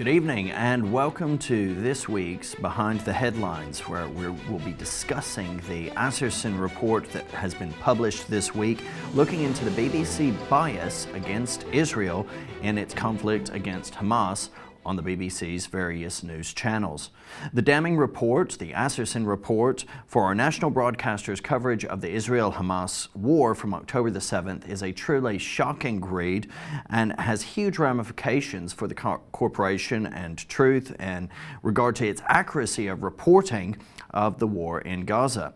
evening and welcome to this week's Behind the Headlines, where we'll be discussing the Asserson report that has been published this week, looking into the BBC bias against Israel in its conflict against Hamas on the BBC's various news channels. The damning report, the Asserson report, for our national broadcaster's coverage of the Israel-Hamas war from October the 7th is a truly shocking read and has huge ramifications for the corporation and truth in regard to its accuracy of reporting of the war in Gaza.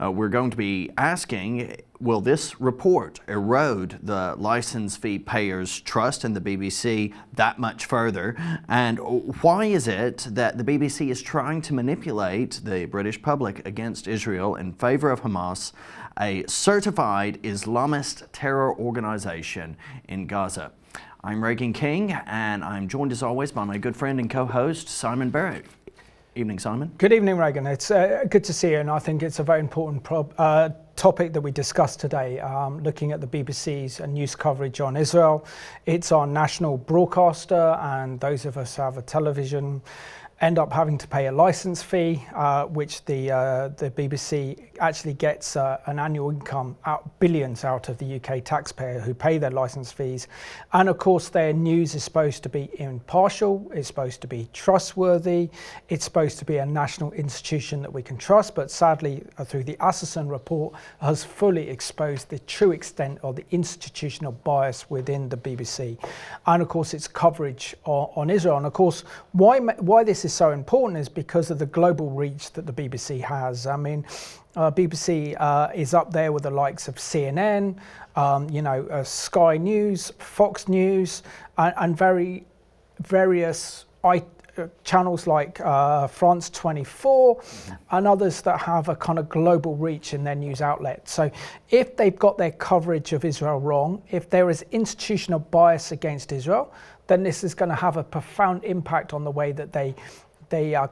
We're going to be asking, will this report erode the license fee payers' trust in the BBC that much further? And why is it that the BBC is trying to manipulate the British public against Israel in favor of Hamas, a certified Islamist terror organization in Gaza? I'm Reagan King, and I'm joined as always by my good friend and co-host, Simon Barrett. Evening, Simon. Good evening, Reagan. It's good to see you, and I think it's a very important topic that we discussed today, looking at the BBC's news coverage on Israel. It's our national broadcaster, and those of us who have a television end up having to pay a license fee, which the BBC actually gets an annual income, billions out of the UK taxpayer who pay their license fees. And of course, their news is supposed to be impartial, it's supposed to be trustworthy, it's supposed to be a national institution that we can trust, but sadly, through the Asserson report, has fully exposed the true extent of the institutional bias within the BBC. And of course, its coverage on Israel. And of course, why this is so important is because of the global reach that the BBC has. I mean, BBC is up there with the likes of CNN, Sky News, Fox News, and various channels like France 24 and others that have a kind of global reach in their news outlets. So if they've got their coverage of Israel wrong, if there is institutional bias against Israel, then this is going to have a profound impact on the way that they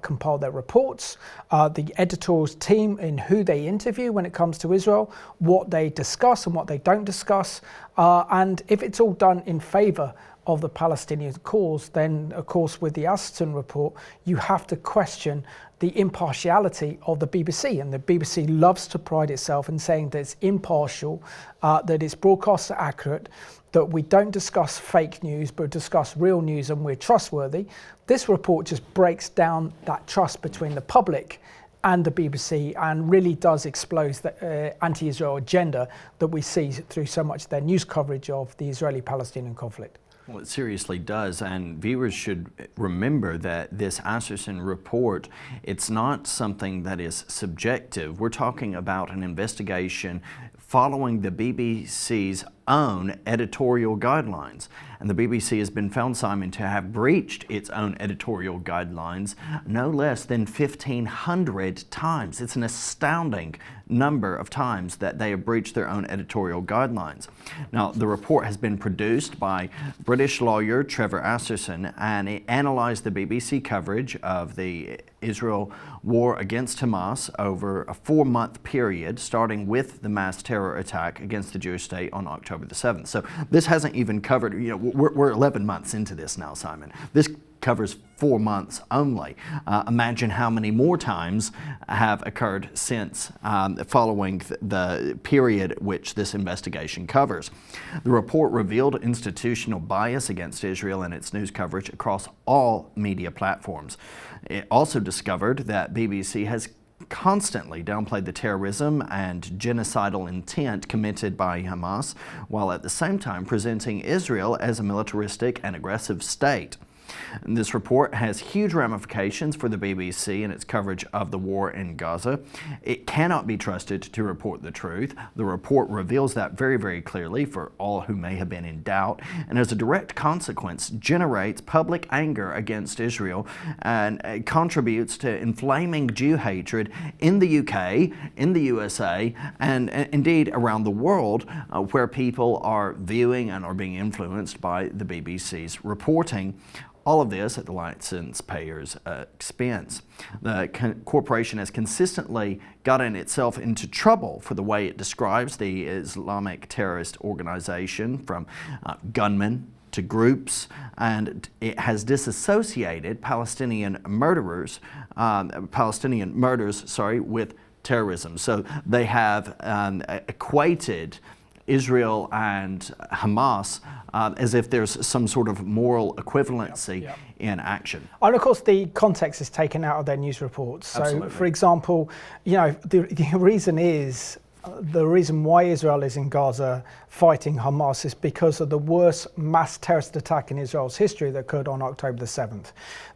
compile their reports, the editorials team in who they interview when it comes to Israel, what they discuss and what they don't discuss. And if it's all done in favor of the Palestinian cause, then of course with the Asserson report, you have to question the impartiality of the BBC. And the BBC loves to pride itself in saying that it's impartial, that its broadcasts are accurate, that we don't discuss fake news, but discuss real news and we're trustworthy. This report just breaks down that trust between the public and the BBC and really does expose the anti-Israel agenda that we see through so much of their news coverage of the Israeli-Palestinian conflict. Well, it seriously does, and viewers should remember that this Asserson report, it's not something that is subjective. We're talking about an investigation following the BBC's own editorial guidelines. And the BBC has been found, Simon, to have breached its own editorial guidelines no less than 1,500 times. It's an astounding number of times that they have breached their own editorial guidelines. Now, the report has been produced by British lawyer Trevor Asserson, and it analysed the BBC coverage of the Israel war against Hamas over a 4-month period, starting with the mass terror attack against the Jewish state on October the 7th. So this hasn't even covered, we're 11 months into this now, Simon. This covers 4 months only. Imagine how many more times have occurred since following the period which this investigation covers. The report revealed institutional bias against Israel in its news coverage across all media platforms. It also discovered that BBC has constantly downplayed the terrorism and genocidal intent committed by Hamas, while at the same time presenting Israel as a militaristic and aggressive state. And this report has huge ramifications for the BBC and its coverage of the war in Gaza. It cannot be trusted to report the truth. The report reveals that very, very clearly for all who may have been in doubt, and as a direct consequence generates public anger against Israel and contributes to inflaming Jew hatred in the UK, in the USA, and indeed around the world, where people are viewing and are being influenced by the BBC's reporting. All of this at the license payers' expense. The corporation has consistently gotten itself into trouble for the way it describes the Islamic terrorist organization, from gunmen to groups, and it has disassociated Palestinian murders, with terrorism. So they have equated Israel and Hamas as if there's some sort of moral equivalency in action. And of course, the context is taken out of their news reports. So, Absolutely. for example, the reason why Israel is in Gaza fighting Hamas is because of the worst mass terrorist attack in Israel's history that occurred on October the 7th.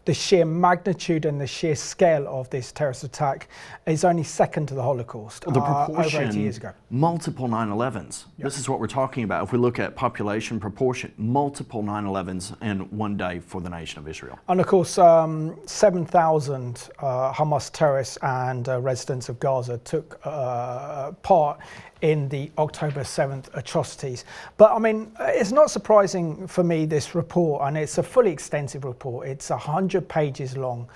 The sheer magnitude and the sheer scale of this terrorist attack is only second to the Holocaust. The proportion, over 80 years ago. multiple 9/11s. Yep. This is what we're talking about. If we look at population proportion, multiple 9/11s in one day for the nation of Israel. And of course, 7,000 Hamas terrorists and residents of Gaza took part in the October 7th atrocities. But I mean, it's not surprising for me, this report, and it's a fully extensive report. It's 100 pages long,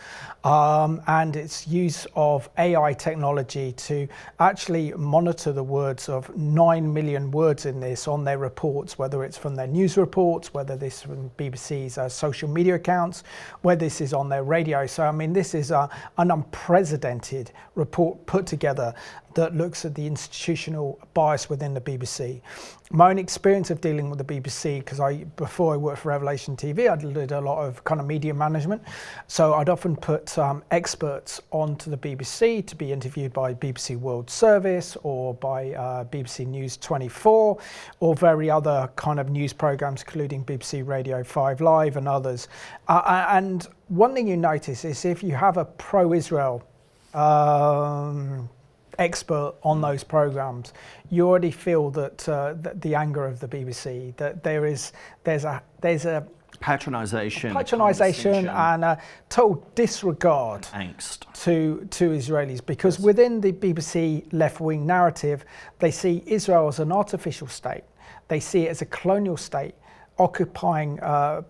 and its use of AI technology to actually monitor the words of 9 million words in this on their reports, whether it's from their news reports, whether this is from BBC's social media accounts, whether this is on their radio. So, I mean, this is an unprecedented report put together that looks at the institutional bias within the BBC. My own experience of dealing with the BBC, because before I worked for Revelation TV, I did a lot of kind of media management. So I'd often put experts onto the BBC to be interviewed by BBC World Service or by BBC News 24 or very other kind of news programs, including BBC Radio 5 Live and others. And one thing you notice is if you have a pro-Israel expert on those programs, you already feel that the anger of the BBC, that there's a Patronisation and a total disregard angst to Israelis, because within the BBC left-wing narrative, they see Israel as an artificial state. They see it as a colonial state occupying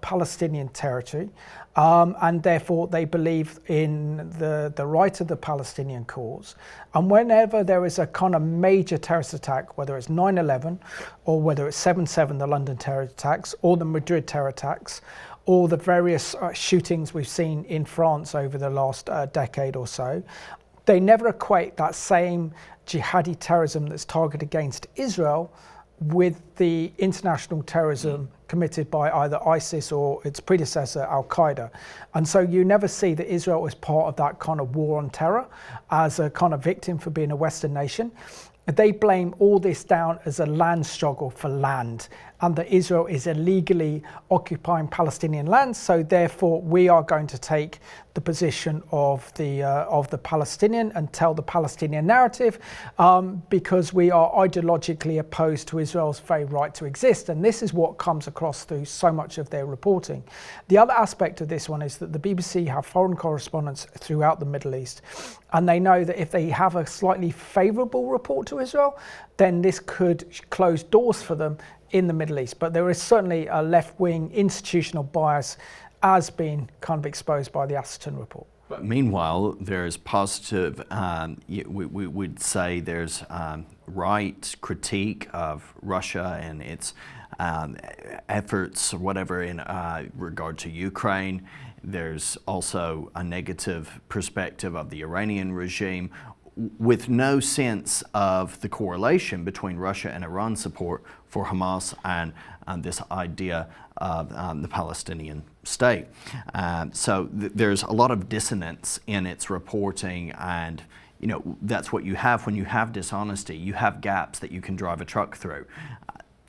Palestinian territory, and therefore they believe in the right of the Palestinian cause. And whenever there is a kind of major terrorist attack, whether it's 9/11 or whether it's 7/7, the London terror attacks, or the Madrid terror attacks, or the various shootings we've seen in France over the last decade or so, they never equate that same jihadi terrorism that's targeted against Israel with the international terrorism committed by either ISIS or its predecessor, Al-Qaeda. And so you never see that Israel is part of that kind of war on terror as a kind of victim for being a Western nation. They blame all this down as a land struggle for land, and that Israel is illegally occupying Palestinian land. So therefore, we are going to take the position of the Palestinian and tell the Palestinian narrative, because we are ideologically opposed to Israel's very right to exist. And this is what comes across through so much of their reporting. The other aspect of this one is that the BBC have foreign correspondents throughout the Middle East, and they know that if they have a slightly favourable report to Israel, then this could close doors for them in the Middle East. But there is certainly a left-wing institutional bias as being kind of exposed by the Asserson report. But meanwhile, there's positive, we would say there's right critique of Russia and its efforts, whatever, in regard to Ukraine. There's also a negative perspective of the Iranian regime, with no sense of the correlation between Russia and Iran's support for Hamas and this idea of the Palestinian state. So there's a lot of dissonance in its reporting, and that's what you have when you have dishonesty. You have gaps that you can drive a truck through.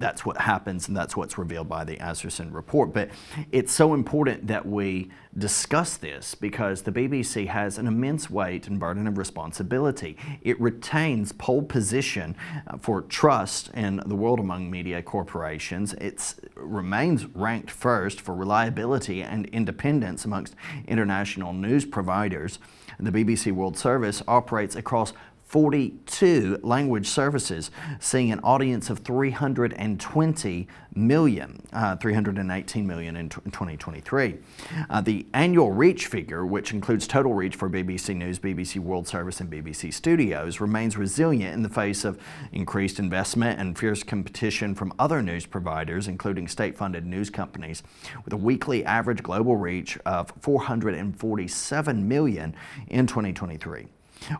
That's what happens, and that's what's revealed by the Asserson report. But it's so important that we discuss this because the BBC has an immense weight and burden of responsibility. It retains pole position for trust in the world among media corporations. It remains ranked first for reliability and independence amongst international news providers. The BBC World Service operates across 42 language services, seeing an audience of 320 million, 318 million in 2023. The annual reach figure, which includes total reach for BBC News, BBC World Service, and BBC Studios, remains resilient in the face of increased investment and fierce competition from other news providers, including state-funded news companies, with a weekly average global reach of 447 million in 2023.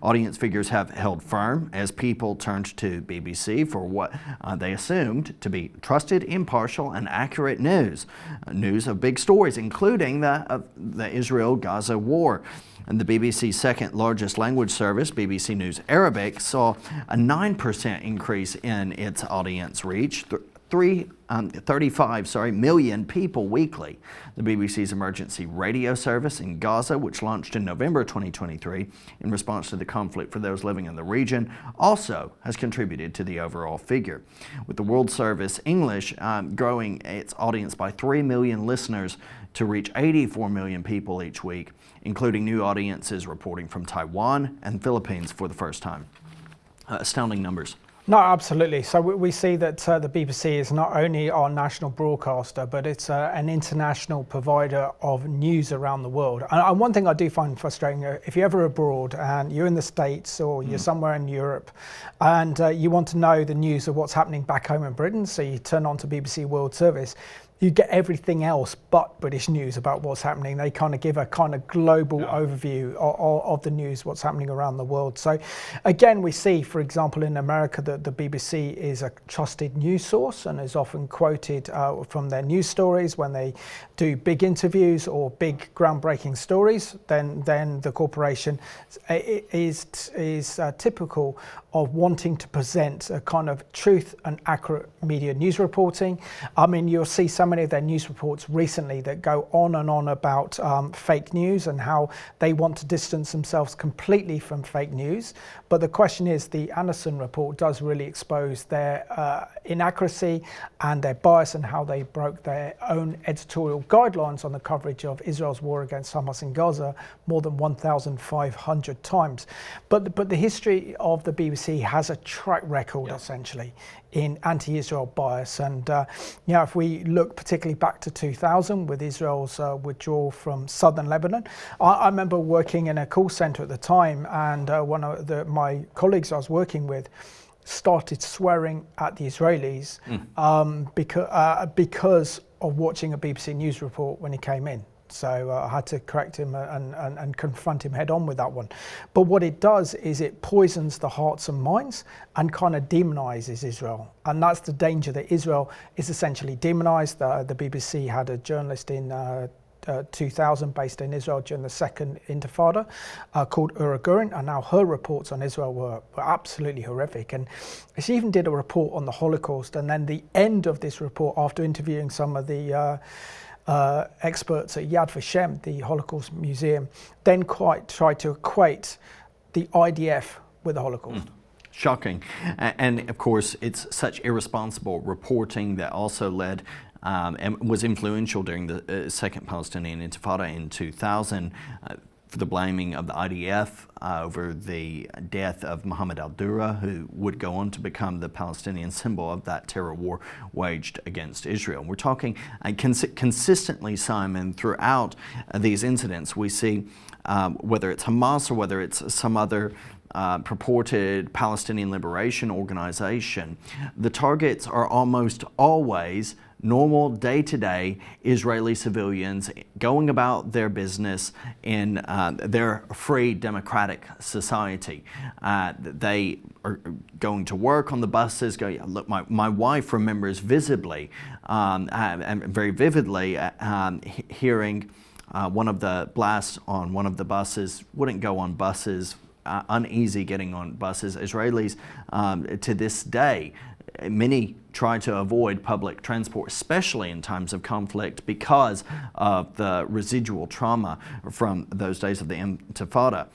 Audience figures have held firm as people turned to BBC for what they assumed to be trusted, impartial, and accurate news. News of big stories, including the Israel-Gaza war. And the BBC's second largest language service, BBC News Arabic, saw a 9% increase in its audience reach, 35 million people weekly. The BBC's emergency radio service in Gaza, which launched in November 2023 in response to the conflict for those living in the region, also has contributed to the overall figure, with the World Service English growing its audience by 3 million listeners to reach 84 million people each week, including new audiences reporting from Taiwan and Philippines for the first time. Astounding numbers. No, absolutely. So we see that the BBC is not only our national broadcaster, but it's an international provider of news around the world. And one thing I do find frustrating, if you're ever abroad and you're in the States or you're somewhere in Europe and you want to know the news of what's happening back home in Britain, so you turn on to BBC World Service, you get everything else but British news about what's happening. They kind of give a kind of global overview of the news, what's happening around the world. So again, we see, for example, in America that the BBC is a trusted news source and is often quoted from their news stories when they do big interviews or big groundbreaking stories. Then the corporation is typical of wanting to present a kind of truth and accurate media news reporting. I mean, you'll see so many of their news reports recently that go on and on about fake news and how they want to distance themselves completely from fake news. But the question is, the Anderson report does really expose their inaccuracy and their bias and how they broke their own editorial guidelines on the coverage of Israel's war against Hamas in Gaza more than 1,500 times. But the history of the BBC has a track record essentially in anti-Israel bias, and if we look particularly back to 2000 with Israel's withdrawal from southern Lebanon, I remember working in a call center at the time, and one of my colleagues I was working with started swearing at the Israelis because of watching a BBC News report when he came in. So I had to correct him and confront him head on with that one. But what it does is it poisons the hearts and minds and kind of demonizes Israel. And that's the danger, that Israel is essentially demonized. The BBC had a journalist in 2000 based in Israel during the second Intifada called Ura Gurin, and now her reports on Israel were absolutely horrific. And she even did a report on the Holocaust, and then the end of this report, after interviewing some of the experts at Yad Vashem, the Holocaust Museum, then tried to equate the IDF with the Holocaust. Shocking. And of course, it's such irresponsible reporting that also led and was influential during the Second Palestinian Intifada in 2000 for the blaming of the IDF over the death of Mohammed al-Dura, who would go on to become the Palestinian symbol of that terror war waged against Israel. We're talking consistently, Simon, throughout these incidents, we see whether it's Hamas or whether it's some other purported Palestinian liberation organization, the targets are almost always normal day-to-day Israeli civilians going about their business in their free democratic society. They are going to work on the buses. Look, my wife remembers visibly and very vividly hearing one of the blasts on one of the buses. Wouldn't go on buses, uneasy getting on buses. Israelis to this day, many try to avoid public transport, especially in times of conflict, because of the residual trauma from those days of the Intifada.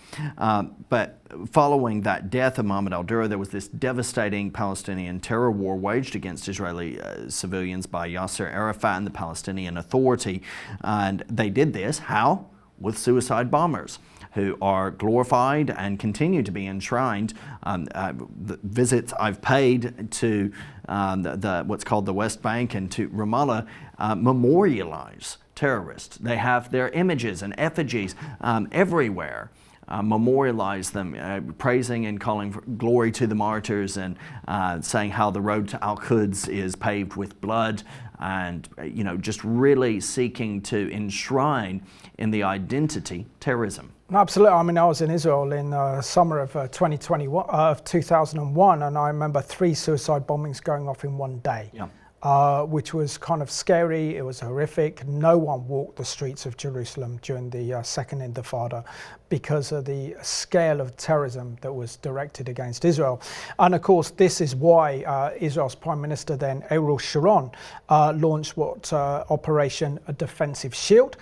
But following that death of Mohammed al-Dura, there was this devastating Palestinian terror war waged against Israeli civilians by Yasser Arafat and the Palestinian Authority. And they did this, how? with suicide bombers who are glorified and continue to be enshrined. The visits I've paid to what's called the West Bank and to Ramallah memorialize terrorists. They have their images and effigies everywhere. Memorialize them, praising and calling for glory to the martyrs, and saying how the road to Al-Quds is paved with blood, and just really seeking to enshrine in the identity terrorism. Absolutely. I mean, I was in Israel in summer of 2001, and I remember 3 suicide bombings going off in one day. Yeah. Which was kind of scary. It was horrific. No one walked the streets of Jerusalem during the Second Intifada because of the scale of terrorism that was directed against Israel. And of course, this is why Israel's Prime Minister then, Ariel Sharon, launched Operation Defensive Shield.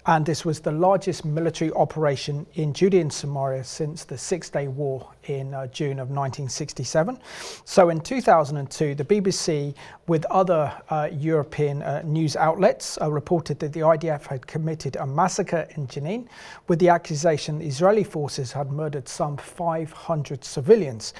And this was the largest military operation in Judea and Samaria since the Six-Day War in June of 1967. So in 2002, the BBC, with other European news outlets, reported that the IDF had committed a massacre in Jenin with the accusation that Israeli forces had murdered some 500 civilians.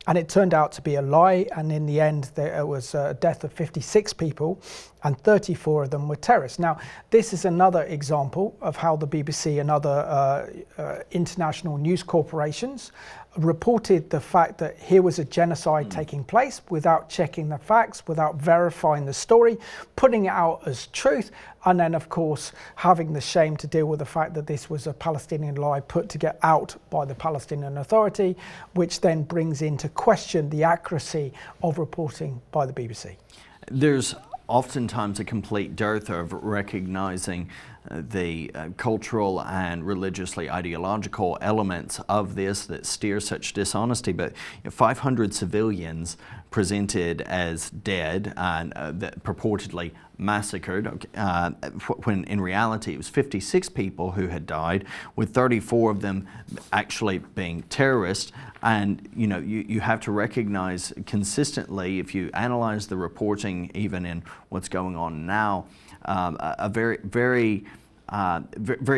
And it turned out to be a lie, and in the end there was a death of 56 people, and 34 of them were terrorists. Now, this is another example of how the BBC and other international news corporations reported the fact that here was a genocide taking place without checking the facts, without verifying the story, putting it out as truth, and then, of course, having the shame to deal with the fact that this was a Palestinian lie put to get out by the Palestinian Authority, which then brings into question the accuracy of reporting by the BBC. There's oftentimes a complete dearth of recognizing the cultural and religiously ideological elements of this that steer such dishonesty. But 500 civilians presented as dead and that purportedly massacred, when in reality it was 56 people who had died, with 34 of them actually being terrorists. And you have to recognize consistently, if you analyze the reporting, even in what's going on now, a very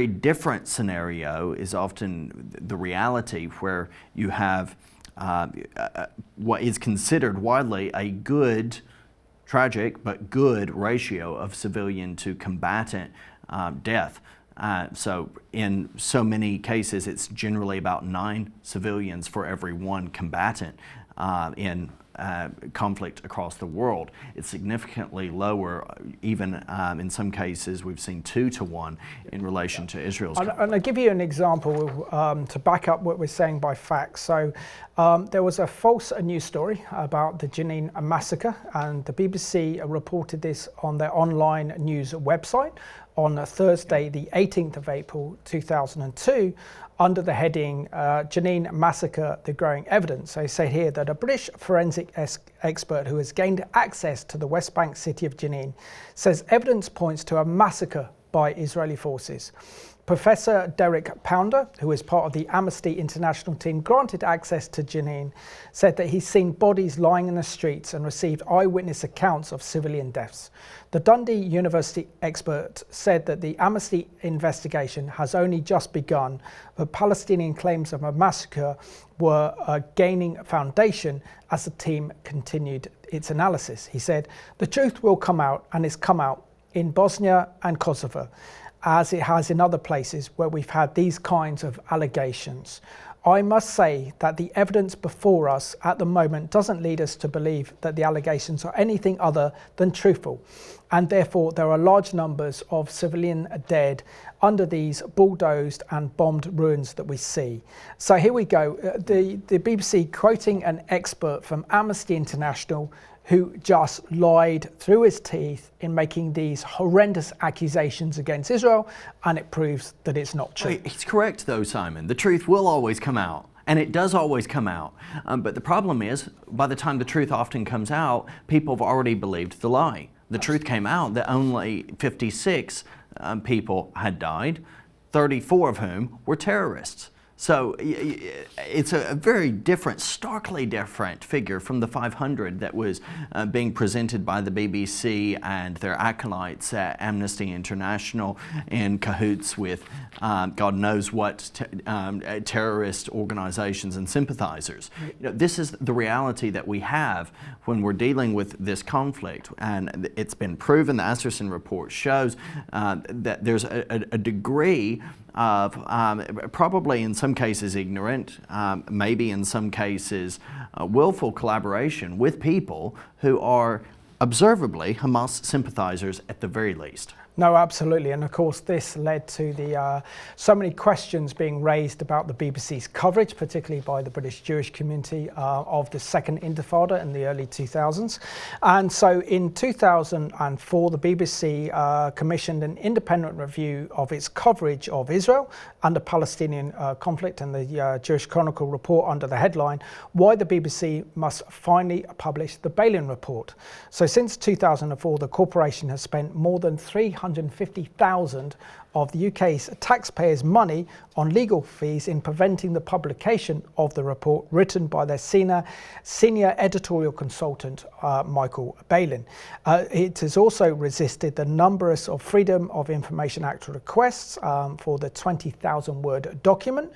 different scenario is often the reality, where you have what is considered widely a good, tragic but good ratio of civilian to combatant death. So in so many cases, it's generally about 9 civilians for every 1 combatant in conflict across the world. It's significantly lower, even in some cases we've seen 2 to 1 in relation to Israel's. And I'll give you an example to back up what we're saying by facts. So there was a false news story about the Jenin massacre, and the BBC reported this on their online news website on Thursday, the 18th of April 2002, under the heading Jenin Massacre, the Growing Evidence. They say here that a British forensic expert who has gained access to the West Bank city of Jenin says evidence points to a massacre by Israeli forces. Professor Derek Pounder, who is part of the Amnesty International team granted access to Jenin, said that he's seen bodies lying in the streets and received eyewitness accounts of civilian deaths. The Dundee University expert said that the Amnesty investigation has only just begun, but Palestinian claims of a massacre were gaining foundation as the team continued its analysis. He said, "The truth will come out, and it's come out in Bosnia and Kosovo, as it has in other places where we've had these kinds of allegations. I must say that the evidence before us at the moment doesn't lead us to believe that the allegations are anything other than truthful, and therefore there are large numbers of civilian dead under these bulldozed and bombed ruins that we see." So here we go, the BBC quoting an expert from Amnesty International who just lied through his teeth in making these horrendous accusations against Israel, and it proves that it's not true. He's correct though, Simon. The truth will always come out, and it does always come out. But the problem is, by the time the truth often comes out, people have already believed the lie. The truth came out that only 56 people had died, 34 of whom were terrorists. So it's a very different, starkly different figure from the 500 that was being presented by the BBC and their acolytes at Amnesty International in cahoots with God knows what terrorist organizations and sympathizers. This is the reality that we have when we're dealing with this conflict, and it's been proven, the Asserson report shows that there's a degree of probably in some cases ignorant, maybe in some cases willful collaboration with people who are observably Hamas sympathizers at the very least. No, absolutely. And of course, this led to the so many questions being raised about the BBC's coverage, particularly by the British Jewish community of the Second Intifada in the early 2000s. And so in 2004, the BBC commissioned an independent review of its coverage of Israel and the Palestinian conflict, and the Jewish Chronicle report under the headline, "Why the BBC Must Finally Publish the Balin Report." So since 2004, the corporation has spent more than 350,000 of the UK's taxpayers' money on legal fees in preventing the publication of the report written by their senior editorial consultant, Michael Balin. It has also resisted the numerous of Freedom of Information Act requests for the 20,000-word document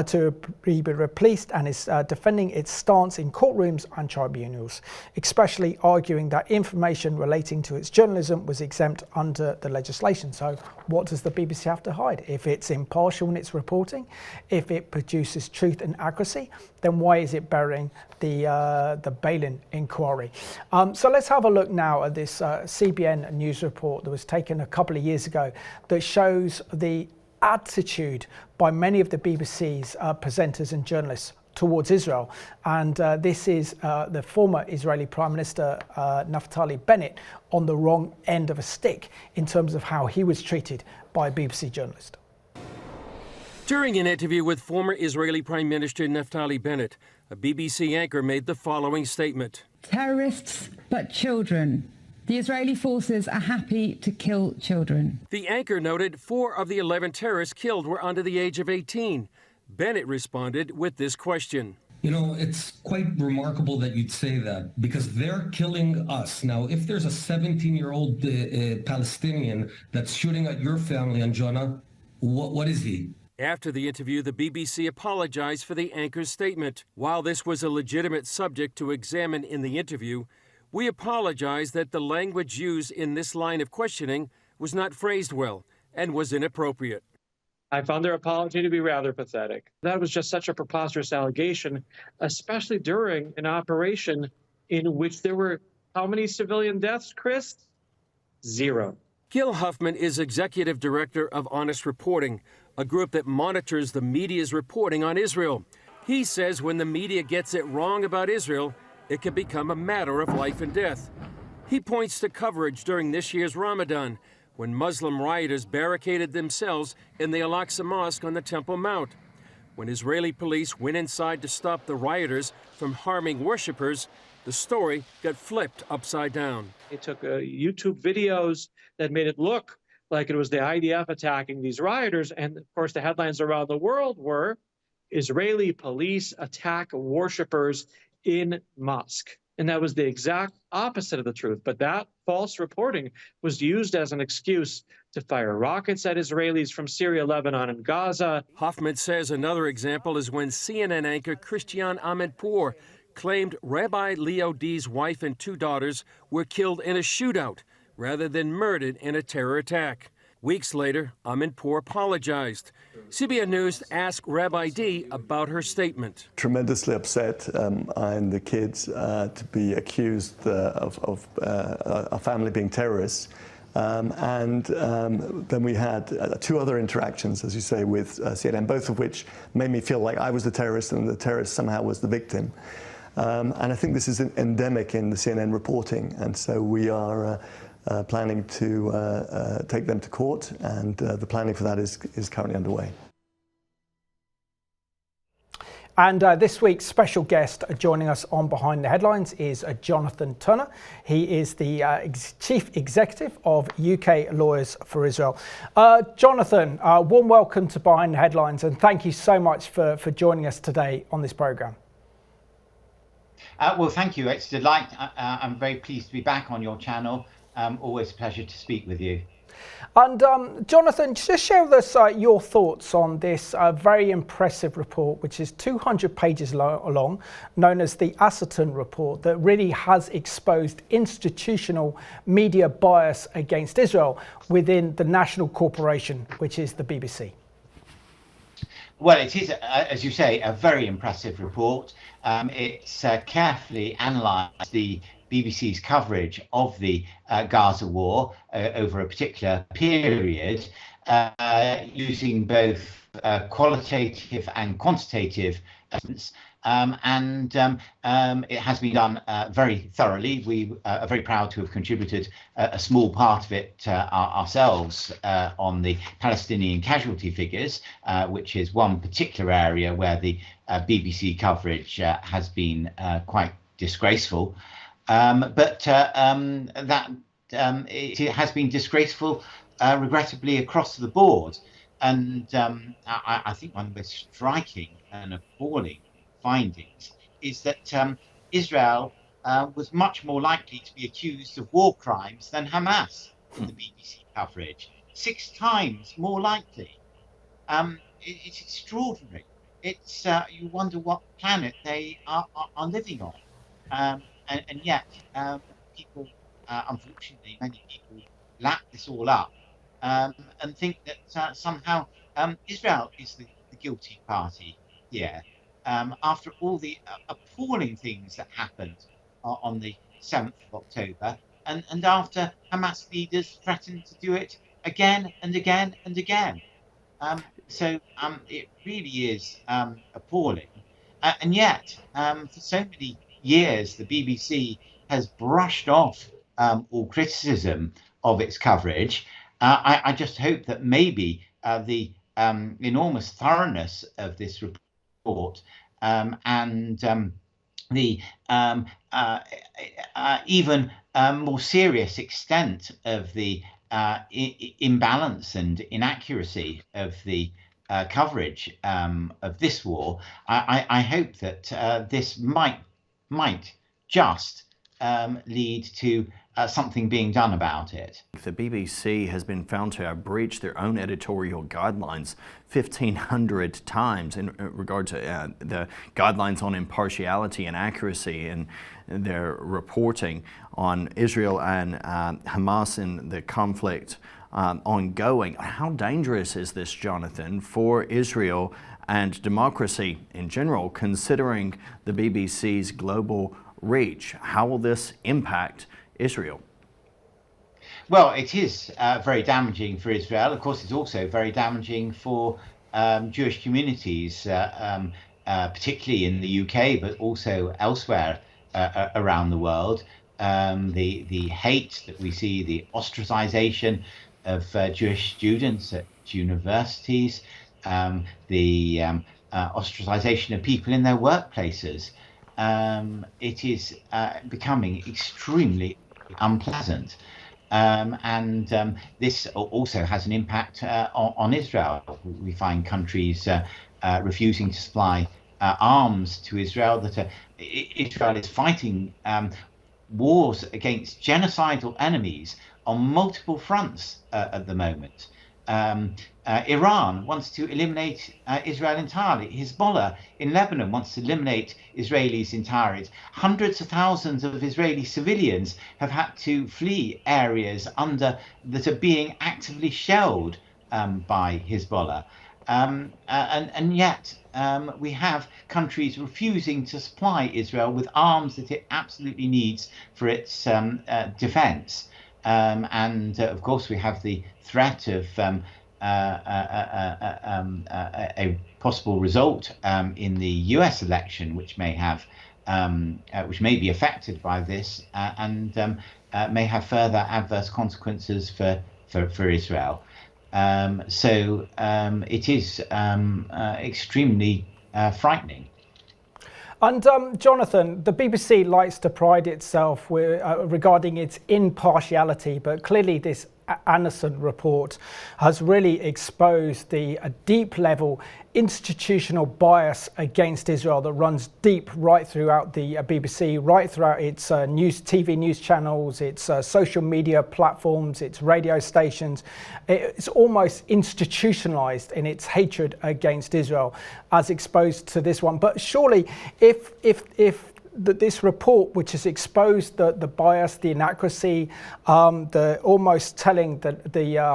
to be replaced, and is defending its stance in courtrooms and tribunals, especially arguing that information relating to its journalism was exempt under the legislation. So what does the BBC have to hide? If it's impartial in its reporting, if it produces truth and accuracy, then why is it burying the Balin inquiry? So let's have a look now at this CBN news report that was taken a couple of years ago that shows the attitude by many of the BBC's presenters and journalists towards Israel. And this is the former Israeli Prime Minister Naftali Bennett on the wrong end of a stick in terms of how he was treated by a BBC journalist. During an interview with former Israeli Prime Minister Naftali Bennett, a BBC anchor made the following statement. Terrorists, but children. The Israeli forces are happy to kill children. The anchor noted 4 of the 11 terrorists killed were under the age of 18. Bennett responded with this question. You know, it's quite remarkable that you'd say that, because they're killing us. Now, if there's a 17-year-old Palestinian that's shooting at your family, Anjana, what is he? After the interview, the BBC apologized for the anchor's statement. While this was a legitimate subject to examine in the interview, we apologize that the language used in this line of questioning was not phrased well and was inappropriate. I found their apology to be rather pathetic. That was just such a preposterous allegation, especially during an operation in which there were how many civilian deaths, Chris? 0. Gil Huffman is executive director of Honest Reporting, a group that monitors the media's reporting on Israel. He says when the media gets it wrong about Israel, it can become a matter of life and death. He points to coverage during this year's Ramadan, when Muslim rioters barricaded themselves in the Al-Aqsa Mosque on the Temple Mount. When Israeli police went inside to stop the rioters from harming worshippers, the story got flipped upside down. They took YouTube videos that made it look like it was the IDF attacking these rioters, and of course the headlines around the world were Israeli police attack worshippers in mosque. And that was the exact opposite of the truth. But that false reporting was used as an excuse to fire rockets at Israelis from Syria, Lebanon, and Gaza. Hoffman says another example is when CNN anchor Christian Amanpour claimed Rabbi Leo D's wife and 2 daughters were killed in a shootout rather than murdered in a terror attack. Weeks later, Amanpour apologized. CBN News asked Rabbi D about her statement. Tremendously upset, I and the kids, to be accused of a family being terrorists. Then we had 2 other interactions, as you say, with CNN, both of which made me feel like I was the terrorist and the terrorist somehow was the victim. And I think this is endemic in the CNN reporting, and so we are planning to take them to court, and the planning for that is currently underway. And this week's special guest joining us on Behind the Headlines is Jonathan Turner. He is the Chief Executive of UK Lawyers for Israel. Jonathan, warm welcome to Behind the Headlines, and thank you so much for joining us today on this programme. Well, thank you. It's a delight. I'm very pleased to be back on your channel. Always a pleasure to speak with you. And Jonathan, just share with us your thoughts on this very impressive report, which is 200 pages long, known as the Asserson report, that really has exposed institutional media bias against Israel within the national corporation, which is the BBC. Well, it is, as you say, a very impressive report. It's carefully analysed the BBC's coverage of the Gaza war over a particular period, using both qualitative and quantitative evidence. It has been done very thoroughly. We are very proud to have contributed a small part of it ourselves on the Palestinian casualty figures, which is one particular area where the BBC coverage has been quite disgraceful. It has been disgraceful, regrettably, across the board. And I think one of the most striking and appalling findings is that Israel was much more likely to be accused of war crimes than Hamas in the BBC coverage. 6 times more likely. It's extraordinary. It's you wonder what planet they are living on. And yet, people, unfortunately, many people lap this all up and think that somehow Israel is the guilty party here. After all the appalling things that happened on the 7th of October, and after Hamas leaders threatened to do it again and again and again. So it really is appalling. And yet, for so many years, the BBC has brushed off all criticism of its coverage. I just hope that maybe the enormous thoroughness of this report and the even more serious extent of the imbalance and inaccuracy of the coverage of this war, I hope that this might just lead to something being done about it. The BBC has been found to have breached their own editorial guidelines 1,500 times in regard to the guidelines on impartiality and accuracy in their reporting on Israel and Hamas and the conflict ongoing. How dangerous is this, Jonathan, for Israel and democracy in general, considering the BBC's global reach? How will this impact Israel? Well, it is very damaging for Israel. Of course, it's also very damaging for Jewish communities, particularly in the UK, but also elsewhere around the world. The hate that we see, the ostracization of Jewish students at universities, the ostracization of people in their workplaces. It is becoming extremely unpleasant. This also has an impact on Israel. We find countries refusing to supply arms to Israel, that Israel is fighting wars against genocidal enemies on multiple fronts at the moment. Iran wants to eliminate Israel entirely. Hezbollah in Lebanon wants to eliminate Israelis entirely. Hundreds of thousands of Israeli civilians have had to flee areas that are being actively shelled by Hezbollah. And yet we have countries refusing to supply Israel with arms that it absolutely needs for its defense. Of course, we have the threat of a possible result in the US election, which may be affected by this, and may have further adverse consequences for Israel. So it is extremely frightening. And Jonathan, the BBC likes to pride itself regarding its impartiality, but clearly this Asserson report has really exposed the deep level institutional bias against Israel that runs deep right throughout the BBC, right throughout its TV news channels, its social media platforms, its radio stations. It's almost institutionalized in its hatred against Israel as exposed to this one. But surely if this report, which has exposed the bias, the inaccuracy, the almost telling the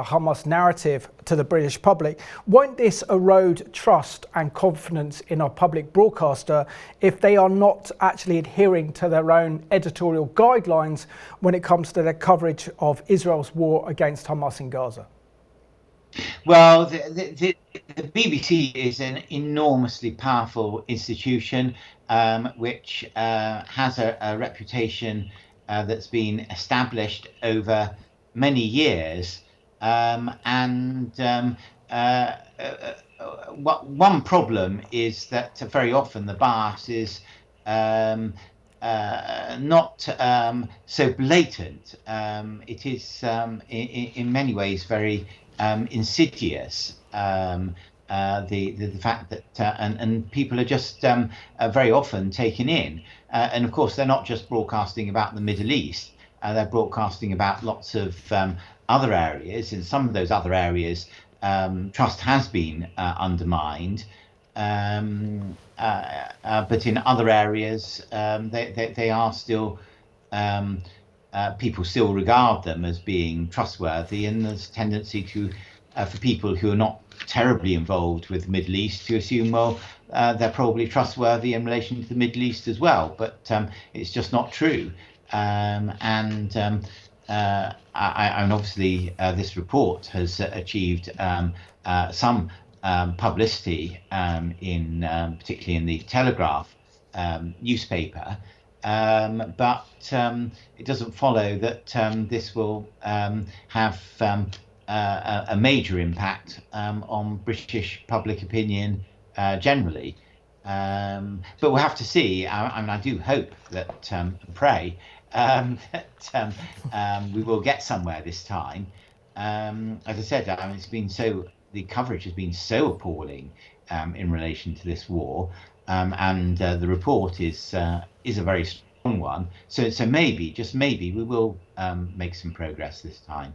Hamas narrative to the British public, won't this erode trust and confidence in our public broadcaster if they are not actually adhering to their own editorial guidelines when it comes to their coverage of Israel's war against Hamas in Gaza? Well, the BBC is an enormously powerful institution which has a reputation that's been established over many years. One problem is that very often the bias is not so blatant. It is in many ways very insidious. The fact that and people are just very often taken in, and of course they're not just broadcasting about the Middle East, they're broadcasting about lots of other areas. In some of those other areas trust has been undermined, but in other areas they are still people still regard them as being trustworthy, and there's a tendency to for people who are not terribly involved with the Middle East to assume, well, they're probably trustworthy in relation to the Middle East as well, but it's just not true. And obviously this report has achieved some publicity particularly in the Telegraph newspaper, but it doesn't follow that this will have a major impact on British public opinion generally. But we'll have to see. I do hope that, pray, that we will get somewhere this time. As I said, the coverage has been so appalling in relation to this war, and the report is a very strong one. So maybe, just maybe, we will make some progress this time.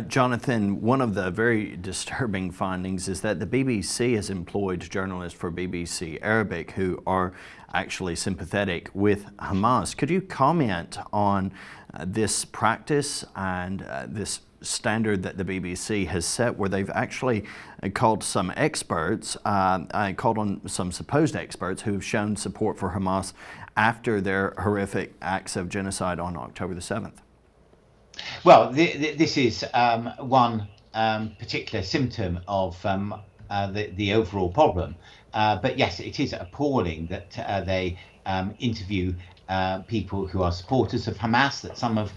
Jonathan, one of the very disturbing findings is that the BBC has employed journalists for BBC Arabic who are actually sympathetic with Hamas. Could you comment on this practice and this standard that the BBC has set, where they've actually called some experts, called on some supposed experts who've shown support for Hamas after their horrific acts of genocide on October the 7th? Well, this is one particular symptom of the overall problem. But yes, it is appalling that they interview people who are supporters of Hamas, that some of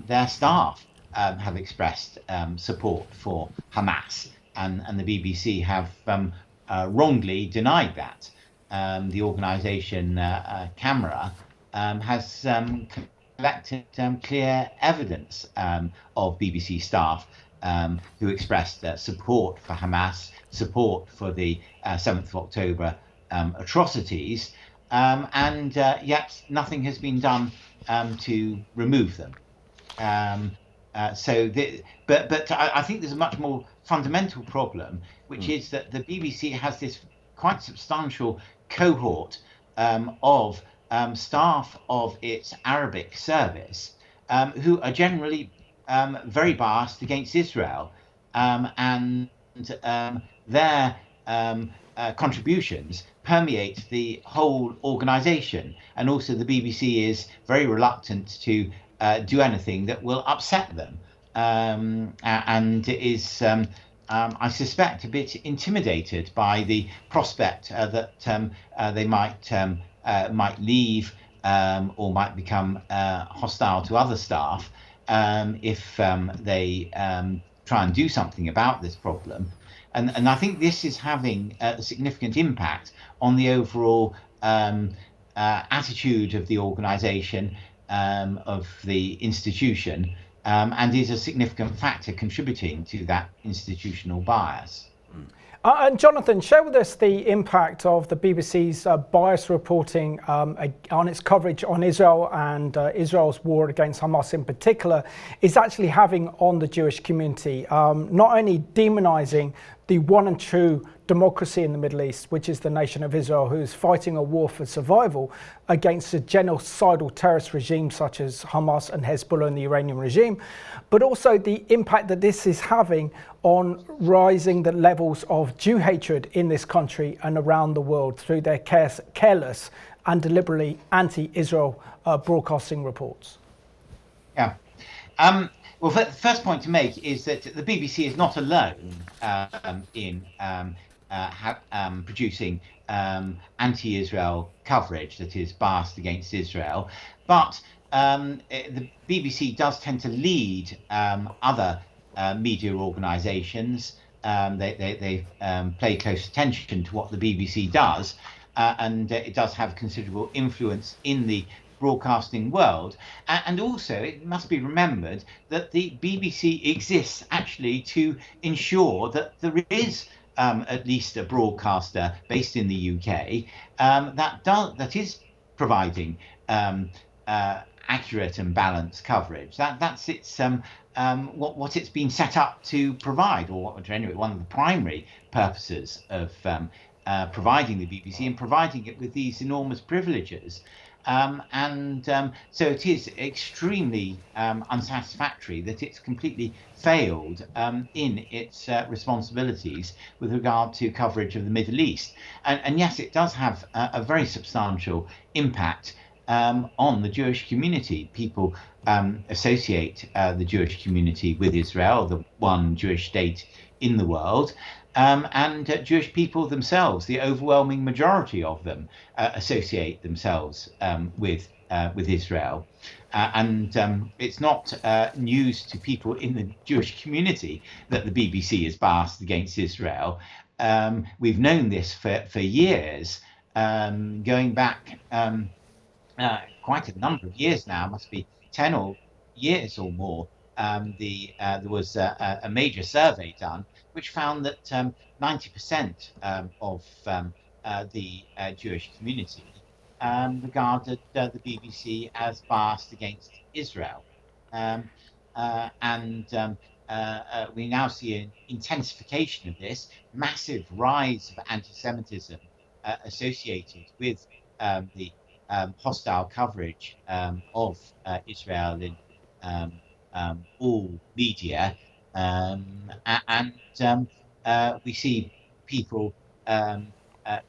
their staff have expressed support for Hamas, and the BBC have wrongly denied that. The organisation Camera has collected clear evidence of BBC staff who expressed support for Hamas, support for the 7th of October atrocities, and yet nothing has been done to remove them. But I think there's a much more fundamental problem, which is that the BBC has this quite substantial cohort of staff of its Arabic service who are generally very biased against Israel, and their contributions permeate the whole organisation. And also the BBC is very reluctant to do anything that will upset them, and is I suspect a bit intimidated by the prospect that they might leave or might become hostile to other staff if they try and do something about this problem. And I think this is having a significant impact on the overall attitude of the organisation, of the institution, and is a significant factor contributing to that institutional bias. And Jonathan, share with us the impact of the BBC's bias reporting on its coverage on Israel and Israel's war against Hamas in particular is actually having on the Jewish community, not only demonising the one and true democracy in the Middle East, which is the nation of Israel, who's fighting a war for survival against a genocidal terrorist regime such as Hamas and Hezbollah and the Iranian regime, but also the impact that this is having on rising the levels of Jew hatred in this country and around the world through their careless and deliberately anti-Israel broadcasting reports. Yeah. Well, the first point to make is that the BBC is not alone in producing anti-Israel coverage that is biased against Israel, but the BBC does tend to lead other media organisations. They pay close attention to what the BBC does, and it does have considerable influence in the broadcasting world. And also it must be remembered that the BBC exists actually to ensure that there is at least a broadcaster based in the UK that is providing accurate and balanced coverage. That's its what it's been set up to provide, or anyway, one of the primary purposes of providing the BBC and providing it with these enormous privileges. So it is extremely unsatisfactory that it's completely failed in its responsibilities with regard to coverage of the Middle East. And yes, it does have a very substantial impact on the Jewish community. People associate the Jewish community with Israel, the one Jewish state in the world. And Jewish people themselves, the overwhelming majority of them, associate themselves with Israel. And it's not news to people in the Jewish community that the BBC is biased against Israel. We've known this for years, going back quite a number of years now, must be 10 years or more. There was a major survey done which found that 90% of the Jewish community regarded the BBC as biased against Israel. We now see an intensification of this, massive rise of anti-Semitism associated with the hostile coverage of Israel in all media, we see people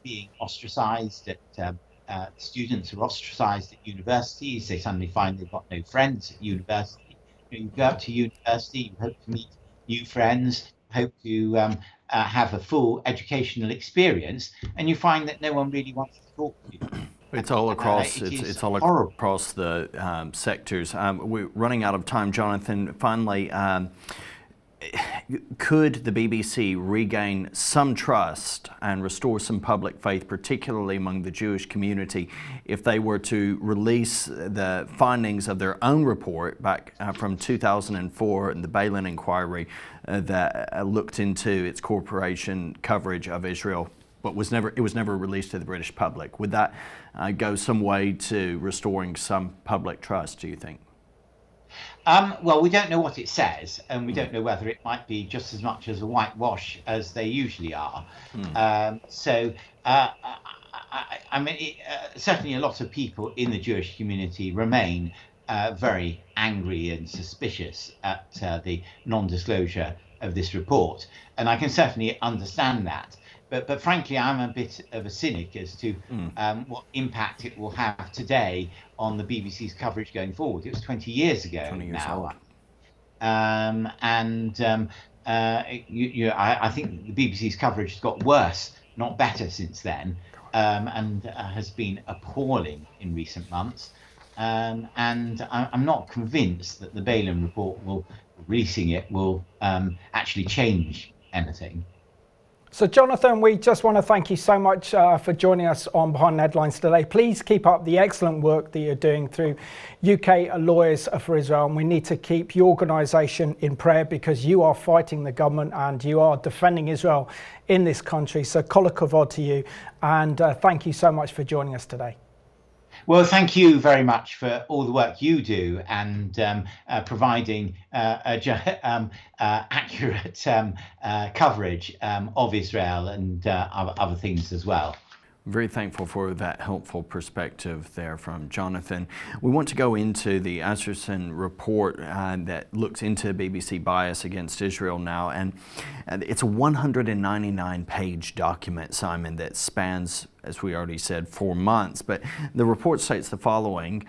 being ostracized students are ostracized at universities. They suddenly find they've got no friends at university. You go up to university, you hope to meet new friends, hope to have a full educational experience, and you find that no one really wants to talk to you. It's all across. It's all across the sectors. We're running out of time, Jonathan. Finally, could the BBC regain some trust and restore some public faith, particularly among the Jewish community, if they were to release the findings of their own report back from 2004 and the Balin inquiry that looked into its corporation coverage of Israel? But it was never released to the British public. Would that go some way to restoring some public trust, do you think? Well, we don't know what it says, and we don't know whether it might be just as much as a whitewash as they usually are. Certainly a lot of people in the Jewish community remain very angry and suspicious at the non-disclosure of this report, and I can certainly understand that. But frankly, I'm a bit of a cynic as to what impact it will have today on the BBC's coverage going forward. It was 20 years ago 20 years now. Old. I think the BBC's coverage has got worse, not better, since then, and has been appalling in recent months. And I'm not convinced that the Balin report releasing it will actually change anything. So Jonathan, we just want to thank you so much for joining us on Behind the Headlines today. Please keep up the excellent work that you're doing through UK Lawyers for Israel, and we need to keep your organisation in prayer because you are fighting the government and you are defending Israel in this country. So kol hakavod to you, and thank you so much for joining us today. Well, thank you very much for all the work you do and providing accurate coverage of Israel and other things as well. Very thankful for that helpful perspective there from Jonathan. We want to go into the Asserson report that looks into BBC bias against Israel now, and it's a 199-page document, Simon, that spans, as we already said, 4 months. But the report states the following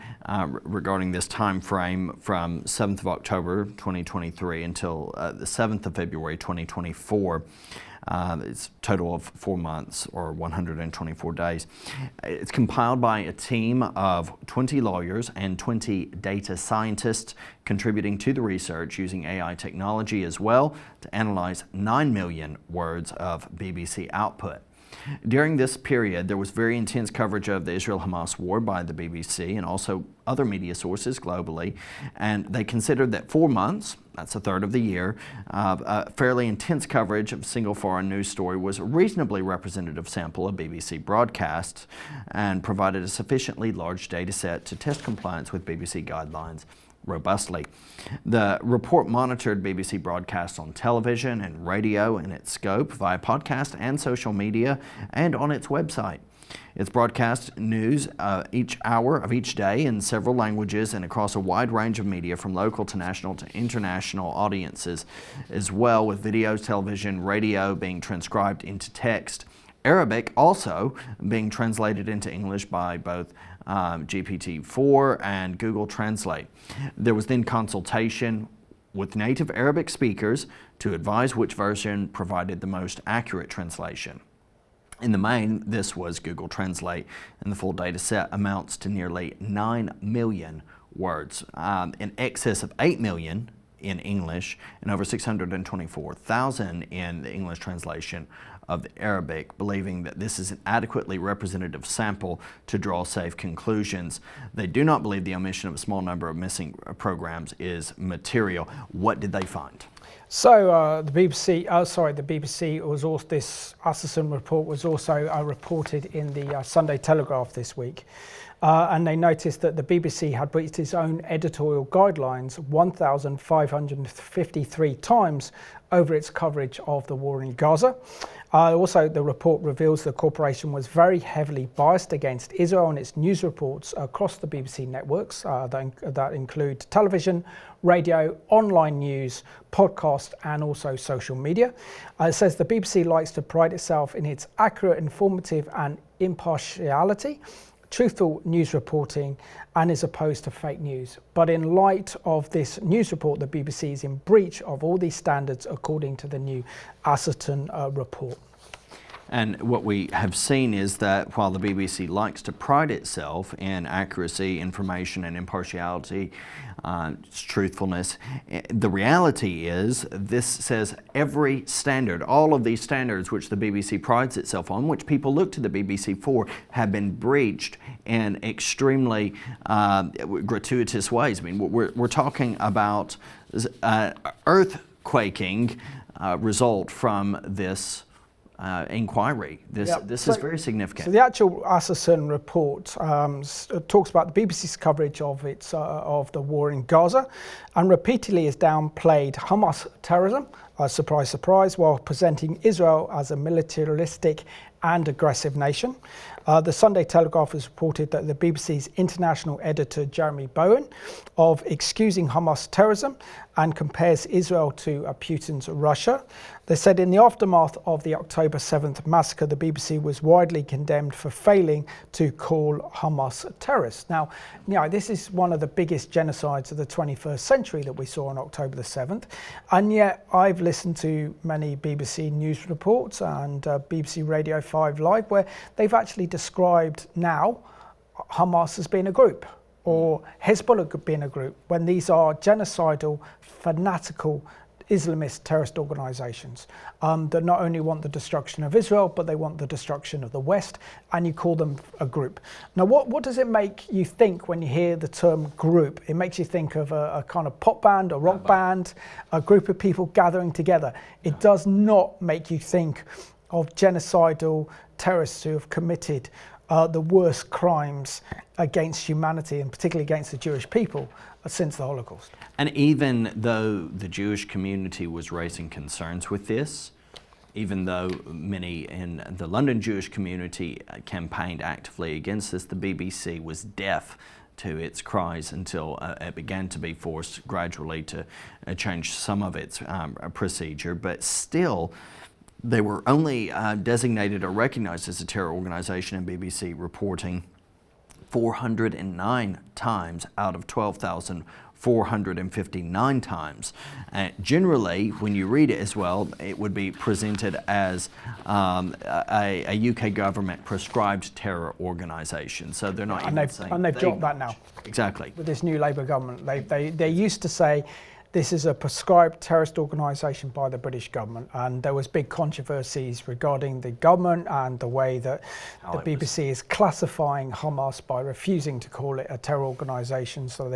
regarding this time frame from 7th of October 2023 until the 7th of February 2024. It's a total of 4 months or 124 days. It's compiled by a team of 20 lawyers and 20 data scientists contributing to the research using AI technology as well to analyze 9 million words of BBC output. During this period, there was very intense coverage of the Israel-Hamas war by the BBC and also other media sources globally, and they considered that 4 months, that's a third of the year, fairly intense coverage of a single foreign news story was a reasonably representative sample of BBC broadcasts and provided a sufficiently large data set to test compliance with BBC guidelines robustly. The report monitored BBC broadcasts on television and radio in its scope via podcast and social media and on its website. It's broadcast news each hour of each day in several languages and across a wide range of media from local to national to international audiences as well, with videos, television, radio being transcribed into text. Arabic also being translated into English by both GPT-4 and Google Translate. There was then consultation with native Arabic speakers to advise which version provided the most accurate translation. In the main, this was Google Translate, and the full data set amounts to nearly 9 million words, in excess of 8 million in English and over 624,000 in the English translation of the Arabic, believing that this is an adequately representative sample to draw safe conclusions. They do not believe the omission of a small number of missing programs is material. What did they find? So the BBC was also, this Asserson report was also reported in the Sunday Telegraph this week. And they noticed that the BBC had breached its own editorial guidelines 1,553 times over its coverage of the war in Gaza. Also, the report reveals the corporation was very heavily biased against Israel in its news reports across the BBC networks that include television, radio, online news, podcast, and also social media. It says the BBC likes to pride itself in its accurate, informative, and impartiality, truthful news reporting, and is opposed to fake news. But in light of this news report, the BBC is in breach of all these standards according to the new Asserson report. And what we have seen is that while the BBC likes to pride itself in accuracy, information, and impartiality, truthfulness, the reality is this says every standard, all of these standards which the BBC prides itself on, which people look to the BBC for, have been breached in extremely gratuitous ways. I mean, we're talking about earthquaking result from this inquiry. This is very significant. So the actual Asserson report talks about the BBC's coverage of its of the war in Gaza, and repeatedly has downplayed Hamas terrorism, surprise, surprise, while presenting Israel as a militaristic and aggressive nation. The Sunday Telegraph has reported that the BBC's international editor Jeremy Bowen of excusing Hamas terrorism and compares Israel to Putin's Russia. They said in the aftermath of the October 7th massacre, the BBC was widely condemned for failing to call Hamas terrorists. Now, this is one of the biggest genocides of the 21st century that we saw on October the 7th. And yet I've listened to many BBC news reports and BBC Radio 5 Live where they've actually described now Hamas as being a group, or Hezbollah being a group, when these are genocidal, fanatical Islamist terrorist organizations that not only want the destruction of Israel, but they want the destruction of the West, and you call them a group. Now, what does it make you think when you hear the term group? It makes you think of a kind of pop band, a rock band, a group of people gathering together. It does not make you think of genocidal terrorists who have committed the worst crimes against humanity, and particularly against the Jewish people, since the Holocaust. And even though the Jewish community was raising concerns with this, even though many in the London Jewish community campaigned actively against this, the BBC was deaf to its cries until it began to be forced gradually to change some of its procedure. But still, they were only designated or recognized as a terror organization in BBC reporting 409 times out of 12,459 times. Generally, when you read it as well, it would be presented as a UK government prescribed terror organisation. So they're not. And they've dropped that now. Exactly. With this new Labour government, they used to say this is a prescribed terrorist organisation by the British government, and there was big controversies regarding the government and the way that the BBC is classifying Hamas by refusing to call it a terror organisation. So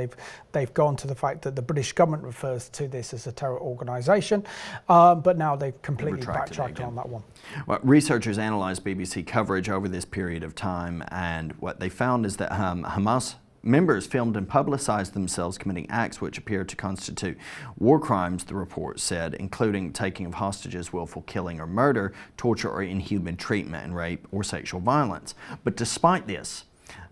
they've gone to the fact that the British government refers to this as a terror organisation, but now they've completely backtracked on that one. Well, researchers analysed BBC coverage over this period of time, and what they found is that Hamas members filmed and publicized themselves committing acts which appear to constitute war crimes, the report said, including taking of hostages, willful killing or murder, torture or inhuman treatment, and rape or sexual violence. But despite this,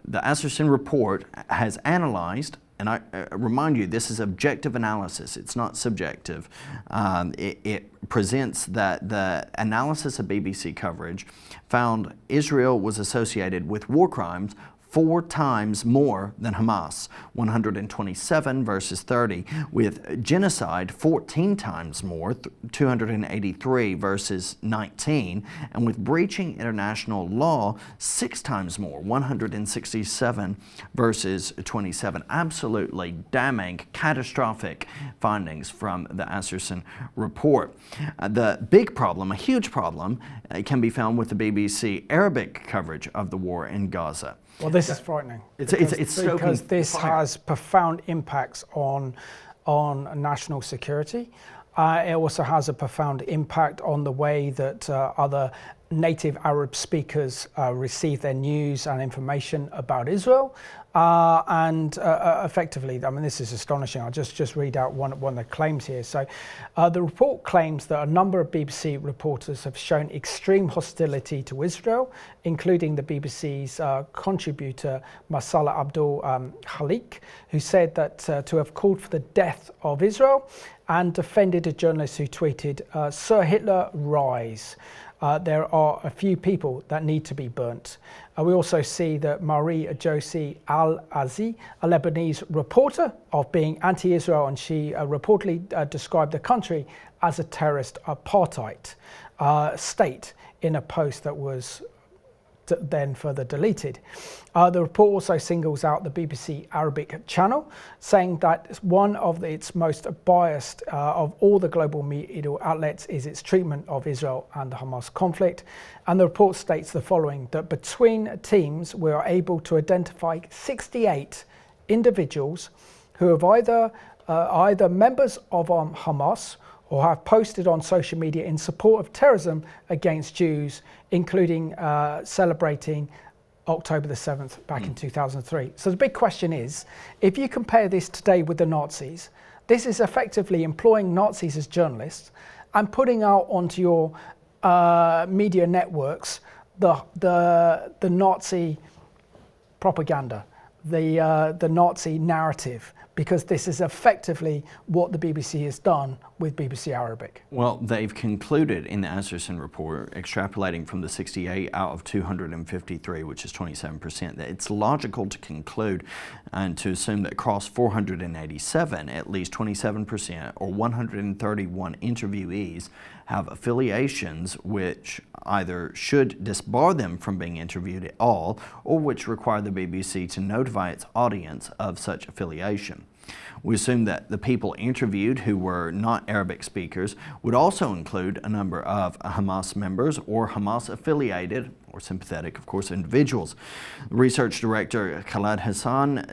the Asserson report has analyzed, and I remind you, this is objective analysis, it's not subjective. It presents that the analysis of BBC coverage found Israel was associated with war crimes 4 times more than Hamas, 127 versus 30, with genocide 14 times more, 283 versus 19, and with breaching international law 6 times more, 167 versus 27. Absolutely damning, catastrophic findings from the Asserson report. The big problem, a huge problem, can be found with the BBC Arabic coverage of the war in Gaza. Well, this is frightening. Because this has profound impacts on national security. It also has a profound impact on the way that other native Arab speakers receive their news and information about Israel. Effectively, I mean, this is astonishing. I'll just read out one of the claims here. So the report claims that a number of BBC reporters have shown extreme hostility to Israel, including the BBC's contributor Masala Abdul Khalik, who said that to have called for the death of Israel and defended a journalist who tweeted, "Sir Hitler, rise. There are a few people that need to be burnt." We also see that Marie Josie Al-Azi, a Lebanese reporter, of being anti-Israel, and she reportedly described the country as a terrorist apartheid state in a post that was then further deleted. The report also singles out the BBC Arabic channel, saying that one of its most biased of all the global media outlets is its treatment of Israel and the Hamas conflict. And the report states the following, that between teams we are able to identify 68 individuals who have either members of Hamas or have posted on social media in support of terrorism against Jews, including celebrating October the 7th back in 2003. So the big question is, if you compare this today with the Nazis, this is effectively employing Nazis as journalists and putting out onto your media networks the Nazi propaganda, the Nazi narrative, because this is effectively what the BBC has done with BBC Arabic. Well, they've concluded in the Asserson report, extrapolating from the 68 out of 253, which is 27%, that it's logical to conclude and to assume that across 487, at least 27% or 131 interviewees have affiliations which either should disbar them from being interviewed at all, or which require the BBC to notify its audience of such affiliation. We assume that the people interviewed who were not Arabic speakers would also include a number of Hamas members or Hamas-affiliated or sympathetic, of course, individuals. Research director Khaled Hassan,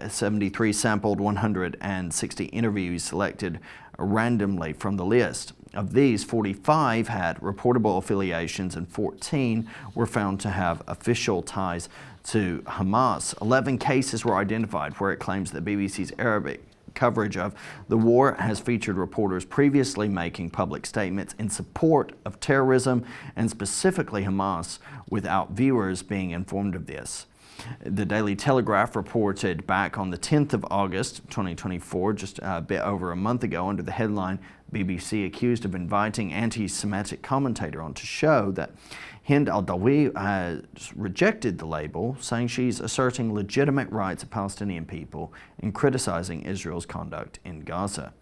73 sampled 160 interviews selected randomly from the list. Of these, 45 had reportable affiliations and 14 were found to have official ties to Hamas. 11 cases were identified where it claims that BBC's Arabic coverage of the war has featured reporters previously making public statements in support of terrorism and specifically Hamas without viewers being informed of this. The Daily Telegraph reported back on the 10th of August 2024, just a bit over a month ago, under the headline, BBC accused of inviting anti-Semitic commentator on to show, that Hind al-Dawi has rejected the label, saying she's asserting legitimate rights of Palestinian people and criticizing Israel's conduct in Gaza.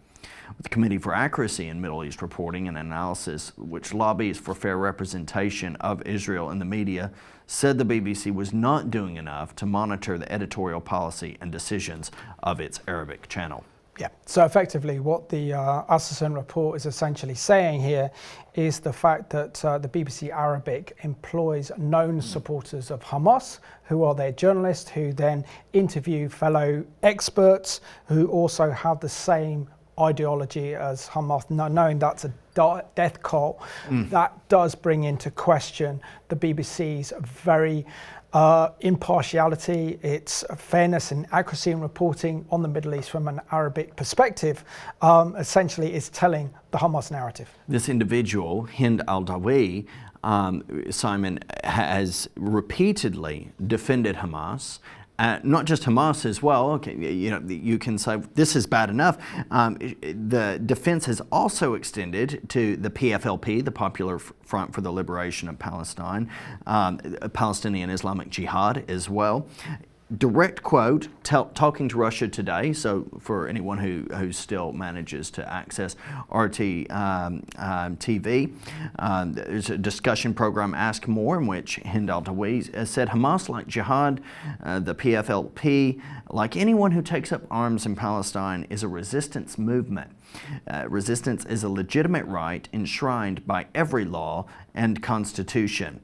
The Committee for Accuracy in Middle East Reporting and Analysis, which lobbies for fair representation of Israel in the media, said the BBC was not doing enough to monitor the editorial policy and decisions of its Arabic channel. Yeah, so effectively what the Asserson report is essentially saying here is the fact that the BBC Arabic employs known supporters of Hamas, who are their journalists, who then interview fellow experts who also have the same ideology as Hamas, knowing that's a death cult. That does bring into question the BBC's very impartiality, its fairness and accuracy in reporting on the Middle East from an Arabic perspective. Essentially is telling the Hamas narrative. This individual, Hind al-Dawi, Simon, has repeatedly defended Hamas. Not just Hamas as well. Okay, you can say this is bad enough. The defense has also extended to the PFLP, the Popular Front for the Liberation of Palestine, Palestinian Islamic Jihad as well. Direct quote, talking to Russia Today, so for anyone who still manages to access RT TV, there's a discussion program, Ask More, in which Hind al-Dawi said Hamas, like Jihad, the PFLP, like anyone who takes up arms in Palestine, is a resistance movement. Resistance is a legitimate right enshrined by every law and constitution.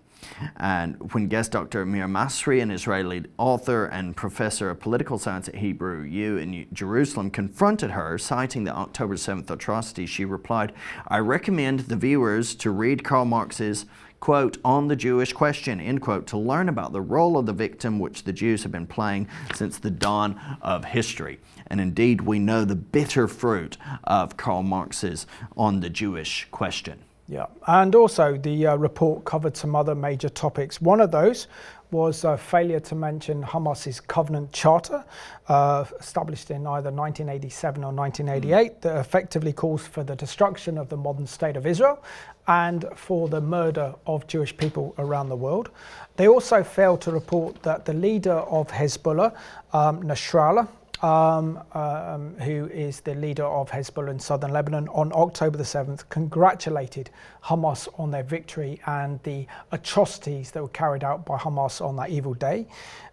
And when guest Dr. Amir Masri, an Israeli author and professor of political science at Hebrew U in Jerusalem, confronted her, citing the October 7th atrocities, she replied, "I recommend the viewers to read Karl Marx's, quote, On the Jewish Question, end quote, to learn about the role of the victim which the Jews have been playing since the dawn of history." And indeed, we know the bitter fruit of Karl Marx's On the Jewish Question. Yeah, and also the report covered some other major topics. One of those was failure to mention Hamas's Covenant Charter, established in either 1987 or 1988, that effectively calls for the destruction of the modern state of Israel and for the murder of Jewish people around the world. They also failed to report that the leader of Hezbollah, Nasrallah, who is the leader of Hezbollah in southern Lebanon, on October the 7th congratulated Hamas on their victory and the atrocities that were carried out by Hamas on that evil day.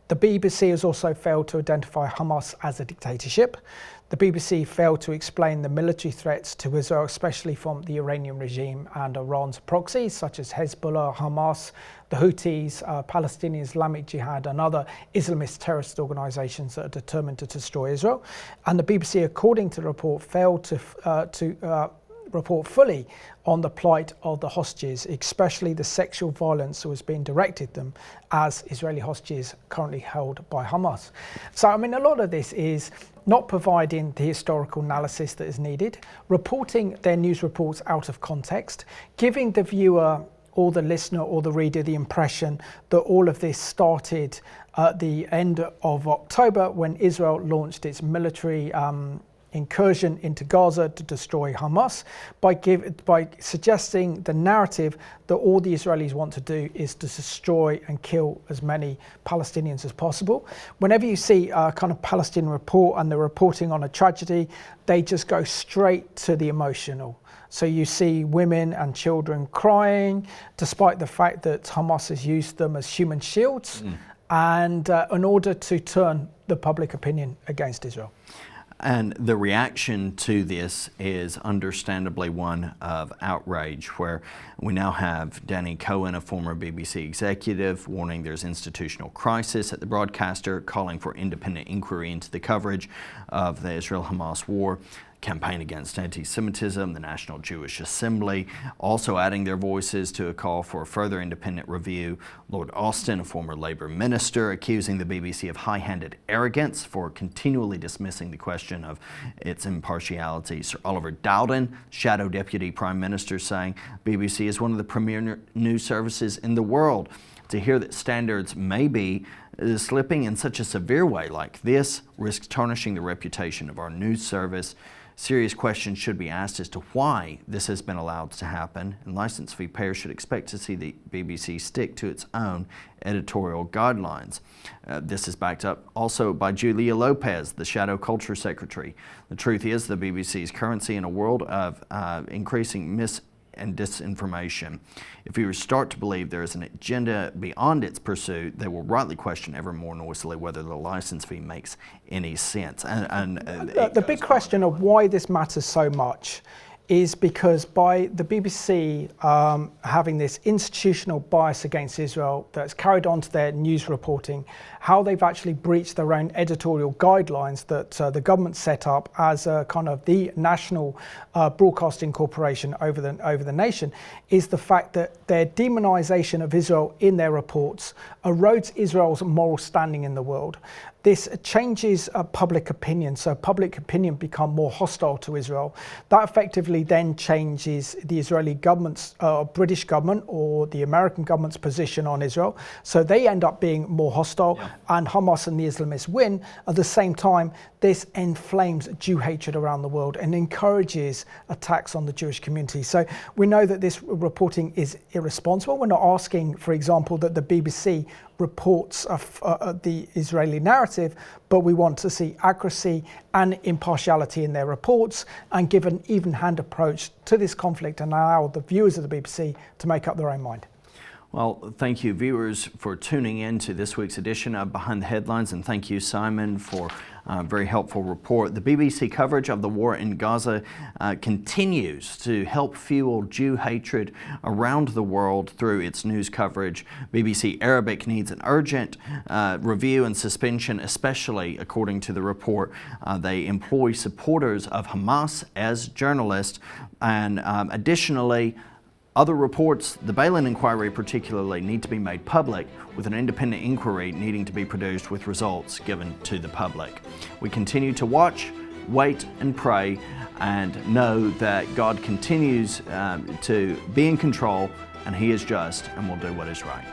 The BBC has also failed to identify Hamas as a dictatorship. The BBC failed to explain the military threats to Israel, especially from the Iranian regime and Iran's proxies, such as Hezbollah, Hamas, the Houthis, Palestinian Islamic Jihad, and other Islamist terrorist organizations that are determined to destroy Israel. And the BBC, according to the report, failed to report fully on the plight of the hostages, especially the sexual violence that was being directed at them as Israeli hostages currently held by Hamas. So, I mean, a lot of this is not providing the historical analysis that is needed, reporting their news reports out of context, giving the viewer or the listener or the reader the impression that all of this started at the end of October when Israel launched its military incursion into Gaza to destroy Hamas, by suggesting the narrative that all the Israelis want to do is to destroy and kill as many Palestinians as possible. Whenever you see a kind of Palestinian report and they're reporting on a tragedy, they just go straight to the emotional. So you see women and children crying, despite the fact that Hamas has used them as human shields, and in order to turn the public opinion against Israel. And the reaction to this is understandably one of outrage, where we now have Danny Cohen, a former BBC executive, warning there's institutional crisis at the broadcaster, calling for independent inquiry into the coverage of the Israel-Hamas war, campaign against anti-Semitism, the National Jewish Assembly, also adding their voices to a call for a further independent review. Lord Austin, a former Labour minister, accusing the BBC of high-handed arrogance for continually dismissing the question of its impartiality. Sir Oliver Dowden, Shadow Deputy Prime Minister, saying BBC is one of the premier news services in the world. To hear that standards may be slipping in such a severe way like this risks tarnishing the reputation of our news service. Serious questions should be asked as to why this has been allowed to happen, and license fee payers should expect to see the BBC stick to its own editorial guidelines. This is backed up also by Julia Lopez, the Shadow Culture Secretary. The truth is the BBC's currency in a world of increasing and disinformation. If viewers start to believe there is an agenda beyond its pursuit, they will rightly question ever more noisily whether the license fee makes any sense. The big question of why this matters so much is because by the BBC having this institutional bias against Israel that's carried on to their news reporting, how they've actually breached their own editorial guidelines that the government set up as a kind of the national broadcasting corporation over the nation, is the fact that their demonization of Israel in their reports erodes Israel's moral standing in the world. This changes public opinion, so public opinion become more hostile to Israel. That effectively then changes the Israeli government's, British government or the American government's position on Israel. So they end up being more hostile, and Hamas and the Islamists win. At the same time, this inflames Jew hatred around the world and encourages attacks on the Jewish community. So we know that this reporting is irresponsible. We're not asking, for example, that the BBC reports the Israeli narrative, but we want to see accuracy and impartiality in their reports and give an even-hand approach to this conflict and allow the viewers of the BBC to make up their own mind. Well, thank you, viewers, for tuning in to this week's edition of Behind the Headlines, and thank you, Simon, for a very helpful report. The BBC coverage of the war in Gaza continues to help fuel Jew hatred around the world through its news coverage. BBC Arabic needs an urgent review and suspension, especially, according to the report, they employ supporters of Hamas as journalists, and additionally, other reports, the Balin inquiry particularly, need to be made public, with an independent inquiry needing to be produced with results given to the public. We continue to watch, wait and pray, and know that God continues to be in control, and He is just and will do what is right.